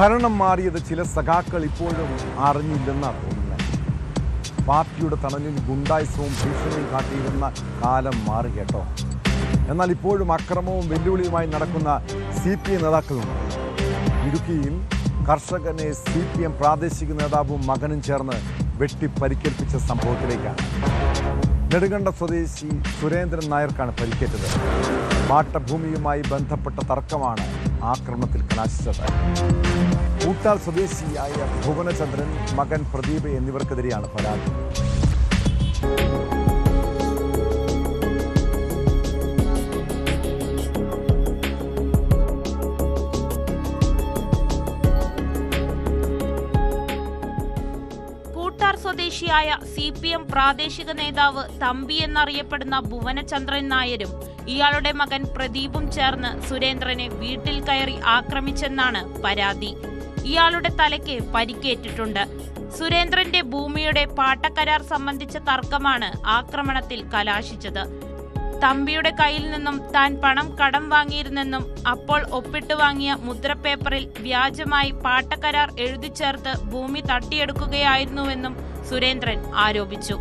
ഭരണം മാറിയത് ചില സഖാക്കൾ ഇപ്പോഴും അറിഞ്ഞില്ലെന്നാണ് തോന്നുന്നത്. പാർട്ടിയുടെ തണലിൽ ഗുണ്ടായിസവും ഭീഷണിയും കാട്ടിയിരുന്ന കാലം മാറി കേട്ടോ. എന്നാൽ ഇപ്പോഴും അക്രമവും വെല്ലുവിളിയുമായി നടക്കുന്ന CPI നേതാക്കളുണ്ട്. ഇടുക്കിയിൽ കർഷകനെ CPM പ്രാദേശിക നേതാവും മകനും ചേർന്ന് വെട്ടി പരിക്കേൽപ്പിച്ച സംഭവത്തിലേക്കാണ്. നെടുങ്കണ്ട സ്വദേശി സുരേന്ദ്രൻ നായർക്കാണ് പരിക്കേറ്റത്. പാട്ടഭൂമിയുമായി ബന്ധപ്പെട്ട തർക്കമാണ് ആക്രമണത്തിൽ കലാശിച്ചത്. കൂട്ടാൽ സ്വദേശിയായ ഭുവനചന്ദ്രൻ, മകൻ പ്രദീപ് എന്നിവർക്കെതിരെയാണ് പരാതി. സ്വദേശിയായ CPM പ്രാദേശിക നേതാവ് തമ്പി എന്നറിയപ്പെടുന്ന ഭുവനചന്ദ്രൻ നായരും ഇയാളുടെ മകൻ പ്രദീപും ചേർന്ന് സുരേന്ദ്രനെ വീട്ടിൽ കയറി ആക്രമിച്ചെന്നാണ് പരാതി. ഇയാളുടെ തലയ്ക്ക് പരിക്കേറ്റിട്ടുണ്ട്. സുരേന്ദ്രന്റെ ഭൂമിയുടെ പാട്ടക്കരാർ സംബന്ധിച്ച തർക്കമാണ് ആക്രമണത്തിൽ കലാശിച്ചത്. തമ്പിയുടെ കയ്യിൽ നിന്നും താൻ പണം കടം വാങ്ങിയിരുന്നെന്നും അപ്പോൾ ഒപ്പിട്ട് വാങ്ങിയ മുദ്രപേപ്പറിൽ വ്യാജമായി പാട്ടക്കരാർ എഴുതിച്ചേർത്ത് ഭൂമി തട്ടിയെടുക്കുകയായിരുന്നുവെന്നും സുരേന്ദ്രൻ ആരോപിച്ചു.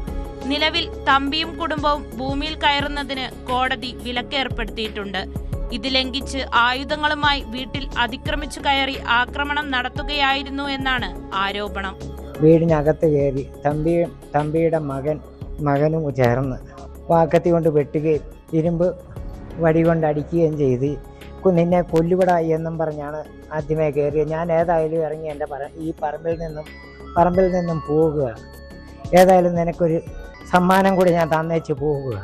നിലവിൽ തമ്പിയും കുടുംബവും ഭൂമിയിൽ കയറുന്നതിന് കോടതി വിലക്കേർപ്പെടുത്തിയിട്ടുണ്ട്. ഇത് ലംഘിച്ച് ആയുധങ്ങളുമായി വീട്ടിൽ അതിക്രമിച്ചു കയറി ആക്രമണം നടത്തുകയായിരുന്നു എന്നാണ് ആരോപണം. വീടിനകത്ത് കയറി തമ്പിയുടെ മകനും ചേർന്ന് വാക്കത്തി കൊണ്ട് വെട്ടുകയും ഇരുമ്പ് വടി കൊണ്ട് അടിക്കുകയും ചെയ്ത് നിന്നെ കൊല്ലുവിട എന്നും പറഞ്ഞാണ് ആദ്യമേ കയറിയത്. ഞാൻ ഏതായാലും ഇറങ്ങി എൻ്റെ ഈ പറമ്പിൽ നിന്നും പോകുക, ഏതായാലും നിനക്കൊരു സമ്മാനം കൂടി ഞാൻ തന്നേച്ച് പോകുക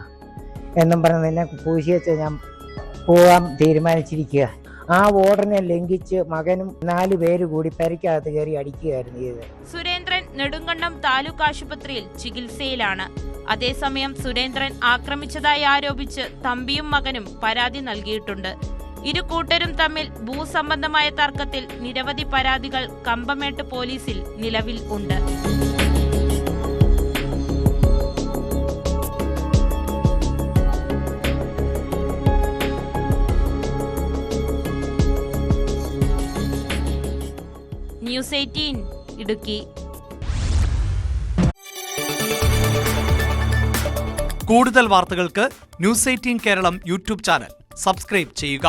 എന്നും പറഞ്ഞ് നിന്നെ പൂശിയച്ച് ഞാൻ പോകാൻ തീരുമാനിച്ചിരിക്കുക. ആ ഓർഡറിനെ ലംഘിച്ച് മകനും 4 പേര് കൂടി പരിക്കകത്ത് കയറി അടിക്കുകയായിരുന്നു ചെയ്തത്. സുരേന്ദ്രൻ നെടുങ്കണ്ടം താലൂക്ക് ആശുപത്രിയിൽ ചികിത്സയിലാണ്. അതേസമയം സുരേന്ദ്രൻ ആക്രമിച്ചതായി ആരോപിച്ച് തമ്പിയും മകനും പരാതി നൽകിയിട്ടുണ്ട്. ഇരു കൂട്ടരും തമ്മിൽ ഭൂസംബന്ധമായ തർക്കത്തിൽ നിരവധി പരാതികൾ കമ്പമേട്ട് പോലീസിൽ നിലവിൽ ഉണ്ട്. ന്യൂസ് 18 ഇടുക്കി. കൂടുതൽ വാർത്തകൾക്ക് News 18 Keralam YouTube channel subscribe ചെയ്യുക.